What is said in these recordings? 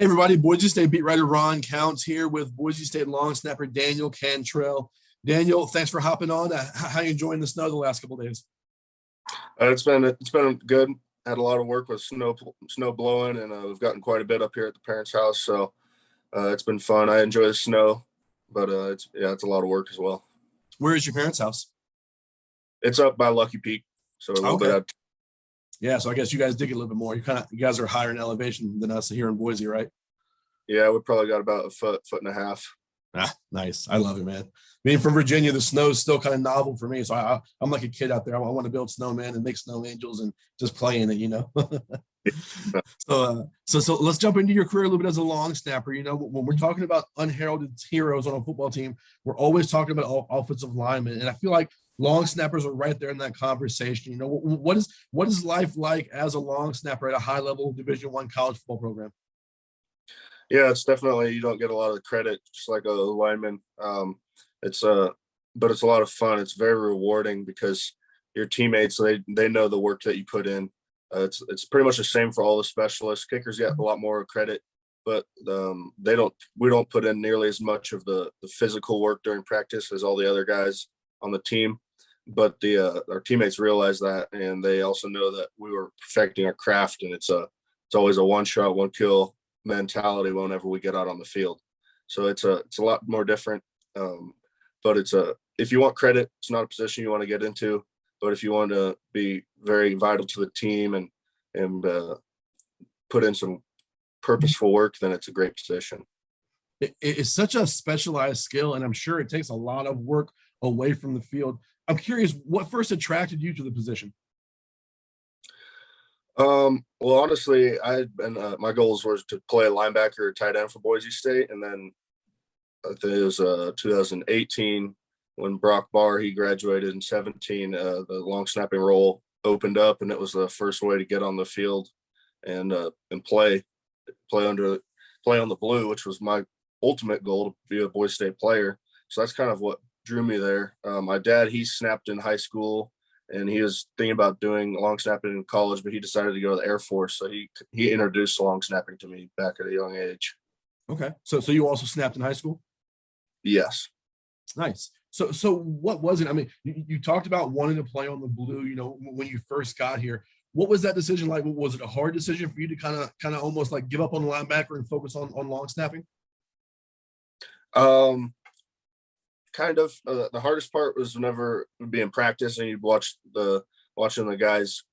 Hey everybody, Boise State beat writer Ron Counts here with Boise State long snapper Daniel Cantrell. Daniel, thanks for hopping on. How you enjoying the snow the last couple of days? It's been good. Had a lot of work with snow blowing, and we've gotten quite a bit up here at the parents' house. So it's been fun. I enjoy the snow, but it's a lot of work as well. Where is your parents' house? It's up by Lucky Peak, so a little bit out. Yeah, so I guess you guys dig it a little bit more. You guys are higher in elevation than us here in Boise, right? Yeah, we probably got about a foot and a half. Ah, nice. I love it, man. Being from Virginia, the snow is still kind of novel for me. So I'm like a kid out there. I want to build snowmen and make snow angels and just play in it. So let's jump into your career a little bit as a long snapper. When we're talking about unheralded heroes on a football team, we're always talking about offensive linemen, and I feel like long snappers are right there in that conversation. What is life like as a long snapper at a high level Division I college football program? Yeah, it's definitely, you don't get a lot of credit, just like a lineman. But it's a lot of fun. It's very rewarding because your teammates, they know the work that you put in. It's pretty much the same for all the specialists. Kickers get a lot more credit, but we don't put in nearly as much of the physical work during practice as all the other guys on the team. But our teammates realize that, and they also know that we were perfecting our craft, and it's always a one shot, one kill mentality whenever we get out on the field. So it's a lot more different. But if you want credit, it's not a position you want to get into. But if you want to be very vital to the team and put in some purposeful work, then it's a great position. It's such a specialized skill, and I'm sure it takes a lot of work away from the field. I'm curious, what first attracted you to the position? Well, honestly, my goals were to play linebacker or tight end for Boise State, and then I think it was 2018 when Brock Barr, he graduated in 17. The long snapping role opened up, and it was the first way to get on the field and play on the blue, which was my ultimate goal, to be a Boise State player. So that's kind of what drew me there. My dad, he snapped in high school, and he was thinking about doing long snapping in college, but he decided to go to the Air Force. So he introduced long snapping to me back at a young age. Okay. So you also snapped in high school? Yes. Nice. So what was it? I mean, you talked about wanting to play on the blue, when you first got here. What was that decision like? Was it a hard decision for you to kind of almost like give up on the linebacker and focus on long snapping? Kind of. The hardest part was whenever we'd be in practice and you'd watching the guys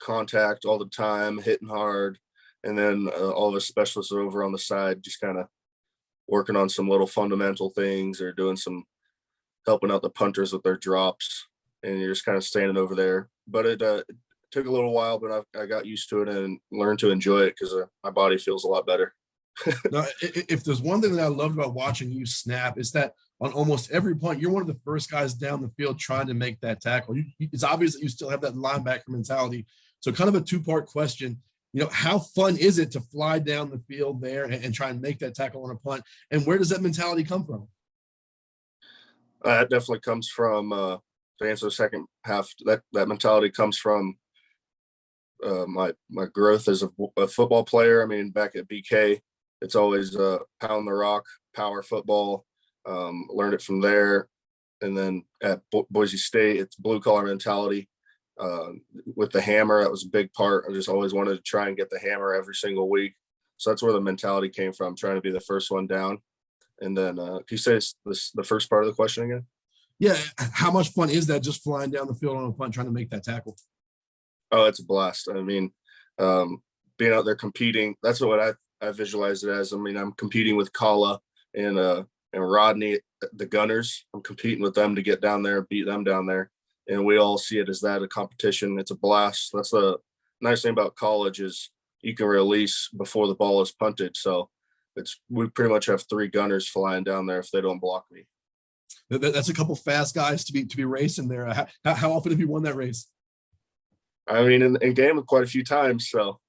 contact all the time, hitting hard, and then all of us specialists are over on the side, just kind of working on some little fundamental things or doing some helping out the punters with their drops, and you're just kind of standing over there. But it took a little while, but I got used to it and learned to enjoy it because my body feels a lot better. Now, if there's one thing that I loved about watching you snap, is that on almost every punt, you're one of the first guys down the field trying to make that tackle. It's obvious that you still have that linebacker mentality. So kind of a two-part question. How fun is it to fly down the field there and try and make that tackle on a punt? And where does that mentality come from? That definitely comes from, to answer the second half, that mentality comes from my growth as a football player. I mean, back at BK, it's always pound the rock, power football. Learned it from there. And then at Boise State, it's blue collar mentality. With the hammer, that was a big part. I just always wanted to try and get the hammer every single week. So that's where the mentality came from, trying to be the first one down. And then can you say the first part of the question again? Yeah. How much fun is that, just flying down the field on a punt, trying to make that tackle? Oh, it's a blast. I mean, being out there competing, that's what I visualize it as. I mean, I'm competing with Kala and Rodney, the Gunners. I'm competing with them to get down there, beat them down there. And we all see it as that, a competition. It's a blast. That's the nice thing about college is you can release before the ball is punted. So we pretty much have three gunners flying down there if they don't block me. That's a couple fast guys to be racing there. How often have you won that race? I mean, in game quite a few times. So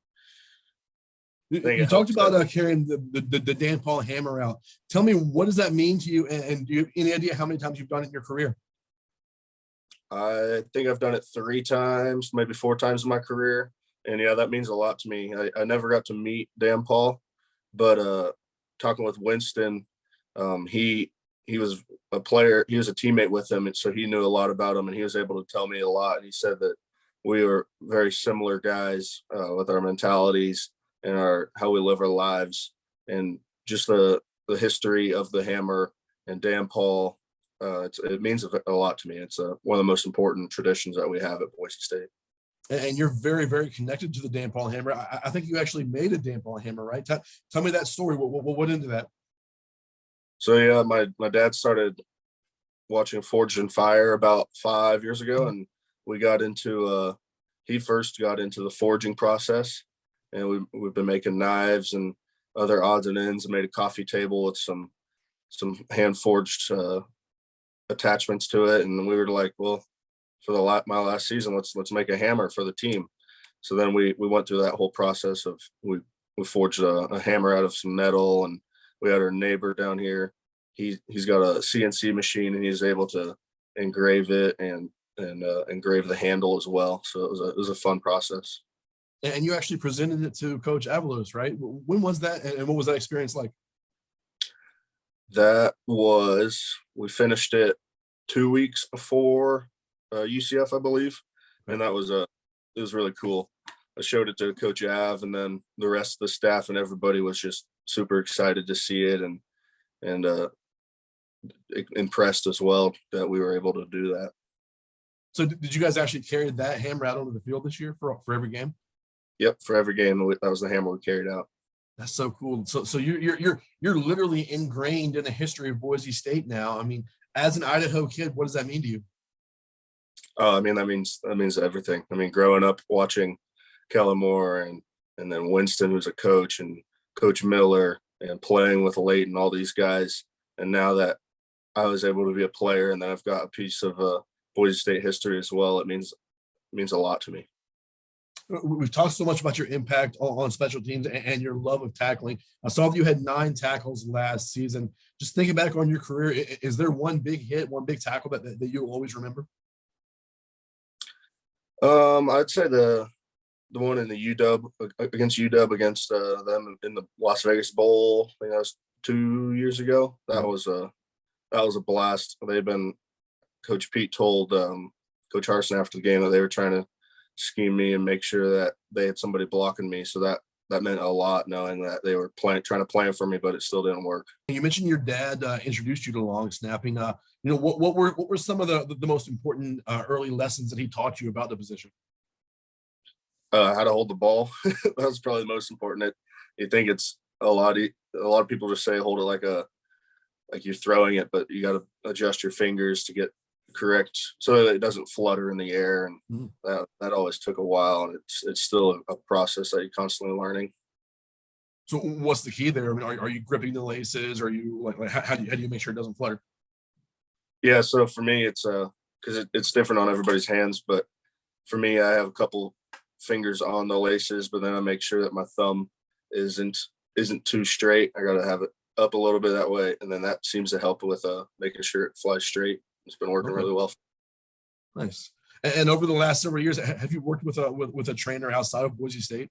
you talked about carrying the Dan Paul hammer out. Tell me, what does that mean to you? And do you have any idea how many times you've done it in your career? I think I've done it 3 times, maybe 4 times in my career. And yeah, that means a lot to me. I never got to meet Dan Paul, But talking with Winston, he was a player. He was a teammate with him, and so he knew a lot about him, and he was able to tell me a lot. And he said that we were very similar guys with our mentalities and our how we live our lives, and just the history of the Hammer and Dan Paul. It means a lot to me. It's one of the most important traditions that we have at Boise State. And you're very, very connected to the Dan Paul Hammer. I think you actually made a Dan Paul Hammer, right? Tell me that story. What went into that? So yeah, my dad started watching Forged in Fire about 5 years ago, and we got into he first got into the forging process, and we've been making knives and other odds and ends, and made a coffee table with some hand forged attachments to it, and we were like, well, for my last season, let's make a hammer for the team. So then we went through that whole process of we forged a hammer out of some metal, and we had our neighbor down here. He's got a CNC machine, and he's able to engrave it and engrave the handle as well. So it was a fun process. And you actually presented it to Coach Avalos, right? When was that, and what was that experience like? We finished it 2 weeks before UCF, I believe, and it was really cool. I showed it to Coach Av, and then the rest of the staff and everybody was just super excited to see it, and impressed as well that we were able to do that. So did you guys actually carry that hammer out onto the field this year for every game? Yep, for every game that was the hammer we carried out. That's so cool. So you're literally ingrained in the history of Boise State now. I mean, as an Idaho kid, what does that mean to you? Oh, I mean, that means everything. I mean, growing up watching Kellen Moore and then Winston, who's a coach, and Coach Miller, and playing with Leighton, all these guys. And now that I was able to be a player, and then I've got a piece of Boise State history as well, it means a lot to me. We've talked so much about your impact on special teams and your love of tackling. I saw that you had 9 tackles last season. Just thinking back on your career, is there one big hit, one big tackle that you'll always remember? I'd say the one in the UW against them in the Las Vegas Bowl. I think that was 2 years ago. That was a blast. Coach Pete told Coach Harsin after the game that they were trying to scheme me and make sure that they had somebody blocking me. So that meant a lot, knowing that they were trying to plan for me, but it still didn't work. You mentioned your dad introduced you to long snapping. What were some of the most important early lessons that he taught you about the position? How to hold the ball. That was probably the most important. You think it's a lot of people just say hold it like you're throwing it, but you got to adjust your fingers to get correct so that it doesn't flutter in the air, and that always took a while, and it's still a process that you're constantly learning. So what's the key there? I mean, are you gripping the laces? Or are you like how do you make sure it doesn't flutter? Yeah, so for me it's because it's different on everybody's hands, but for me I have a couple fingers on the laces, but then I make sure that my thumb isn't too straight. I got to have it up a little bit that way, and then that seems to help with making sure it flies straight. It's been working really well. Nice. And over the last several years, have you worked with a trainer outside of Boise State?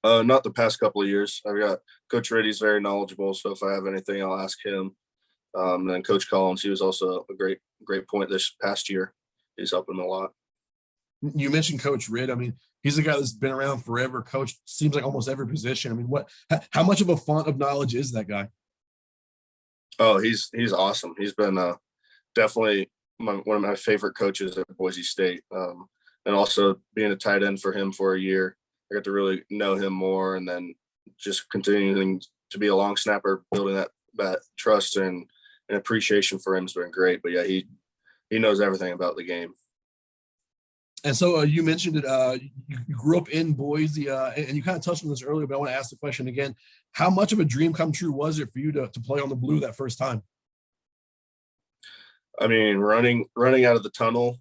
Not the past couple of years. I've got Coach Riddy's very knowledgeable, so if I have anything, I'll ask him. And then Coach Collins, he was also a great point this past year. He's helping a lot. You mentioned Coach Ridd. I mean, he's a guy that's been around forever. Coach seems like almost every position. I mean, how much of a font of knowledge is that guy? Oh, he's awesome. He's been definitely one of my favorite coaches at Boise State. And also being a tight end for him for a year, I got to really know him more, and then just continuing to be a long snapper, building that trust and appreciation for him has been great. But yeah, he knows everything about the game. And so you mentioned it. You grew up in Boise, and you kind of touched on this earlier, but I want to ask the question again. How much of a dream come true was it for you to play on the blue that first time? I mean, running out of the tunnel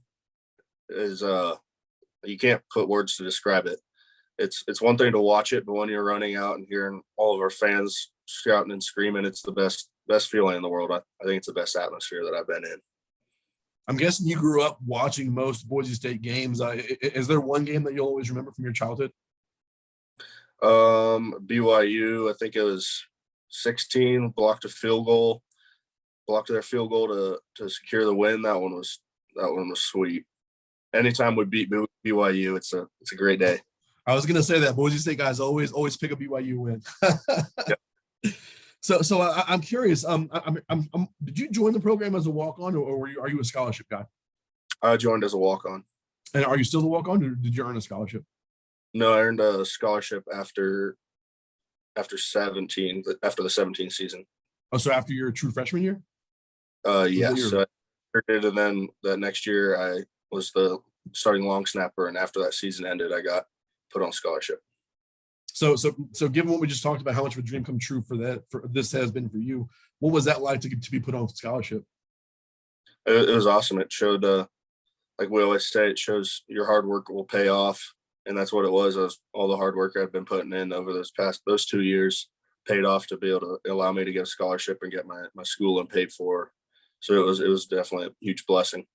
is you can't put words to describe it. It's one thing to watch it, but when you're running out and hearing all of our fans shouting and screaming, it's the best feeling in the world. I think it's the best atmosphere that I've been in. I'm guessing you grew up watching most Boise State games. Is there one game that you'll always remember from your childhood? BYU, I think it was 16, blocked their field goal to secure the win. That one was sweet. Anytime we beat BYU, it's a great day. I was gonna say that Boise State guys always pick a BYU win. Yep. So I'm curious. Did you join the program as a walk-on, or are you a scholarship guy? I joined as a walk-on. And are you still the walk-on, or did you earn a scholarship? No, I earned a scholarship after the 17 season. Oh, so after your true freshman year? Yes. So I did, and then the next year I was the starting long snapper, and after that season ended, I got put on scholarship. So given what we just talked about, how much of a dream come true for this has been for you, what was that like to be put on scholarship? It was awesome. It showed, like we always say, it shows your hard work will pay off, and that's what it was. All the hard work I've been putting in over those 2 years paid off to be able to allow me to get a scholarship and get my schooling paid for. So it was definitely a huge blessing.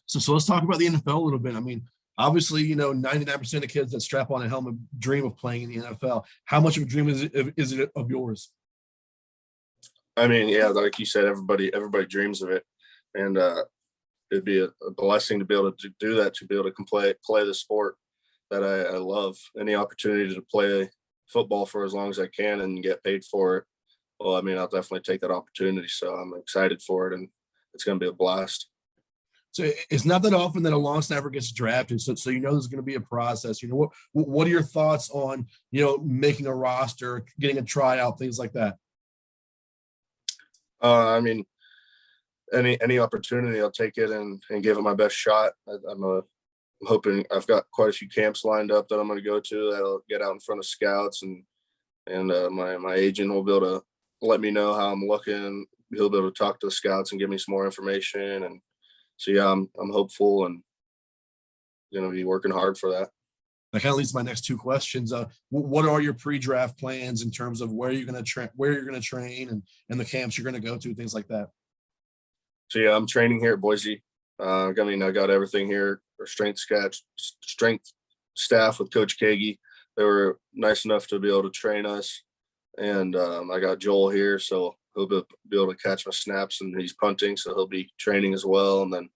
So let's talk about the NFL a little bit. I mean, obviously, 99% of kids that strap on a helmet dream of playing in the NFL. How much of a dream is it of yours? I mean, yeah, like you said, everybody dreams of it, and it'd be a blessing to be able to do that, to be able to play the sport that I love. Any opportunity to play football for as long as I can and get paid for it, well, I mean, I'll definitely take that opportunity. So I'm excited for it, and it's going to be a blast. So it's not that often that a long snapper gets drafted. So there's going to be a process. What are your thoughts on, making a roster, getting a tryout, things like that? I mean, any opportunity, I'll take it and give it my best shot. I'm hoping I've got quite a few camps lined up that I'm going to go to. That'll get out in front of scouts, and my agent will be able to let me know how I'm looking. He'll be able to talk to the scouts and give me some more information. And so, yeah, I'm hopeful and going to be working hard for that. That kind of leads to my next two questions. What are your pre-draft plans in terms of where you're going to train and the camps you're going to go to, things like that? So, yeah, I'm training here at Boise. I got everything here. Our strength staff with Coach Kagi. They were nice enough to be able to train us. And I got Joel here, so he'll be able to catch my snaps, and he's punting, so he'll be training as well. And then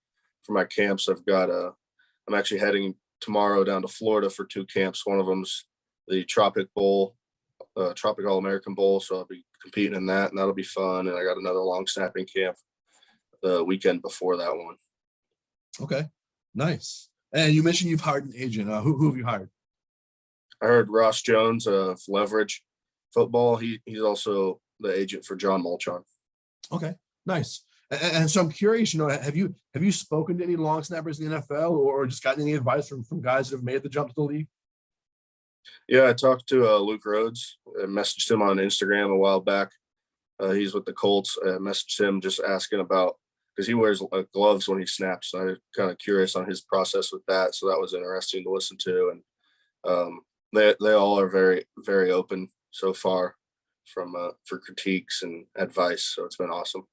for my camps, I'm actually heading tomorrow down to Florida for 2 camps. One of them's the Tropic All-American Bowl, so I'll be competing in that, and that'll be fun. And I got another long snapping camp the weekend before that one. Okay, nice. And you mentioned you've hired an agent. Who have you hired? I heard Ross Jones of Leverage Football. He's also the agent for John Molchon. Okay, nice. And so I'm curious, have you spoken to any long snappers in the NFL or just gotten any advice from guys that have made the jump to the league? Yeah, I talked to Luke Rhodes. I messaged him on Instagram a while back. He's with the Colts. I messaged him just asking about, because he wears gloves when he snaps. So I'm kind of curious on his process with that. So that was interesting to listen to. And they all are very, very open so far for critiques and advice. So it's been awesome.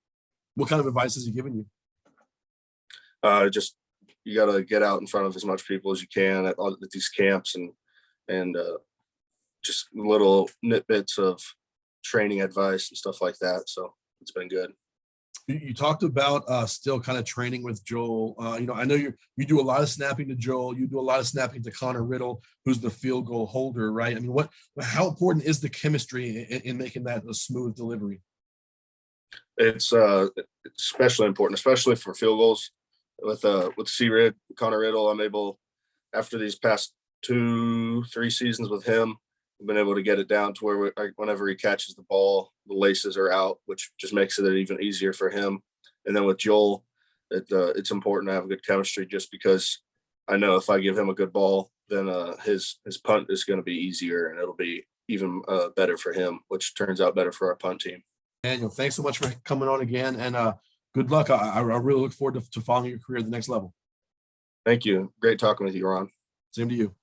What kind of advice has he given you? Just you got to get out in front of as much people as you can at these camps, and just little nitbits of training advice and stuff like that. So it's been good. You talked about still kind of training with Joel. I know you do a lot of snapping to Joel. You do a lot of snapping to Connor Riddle, who's the field goal holder, right? I mean, how important is the chemistry in making that a smooth delivery? It's especially important, especially for field goals. With Connor Riddle, I'm able, after these past 2-3 seasons with him, I've been able to get it down to where whenever he catches the ball, the laces are out, which just makes it even easier for him. And then with Joel, it's important to have good chemistry, just because I know if I give him a good ball, then his punt is going to be easier, and it'll be even better for him, which turns out better for our punt team. Daniel, thanks so much for coming on again, and good luck. I really look forward to following your career at the next level. Thank you. Great talking with you, Ron. Same to you.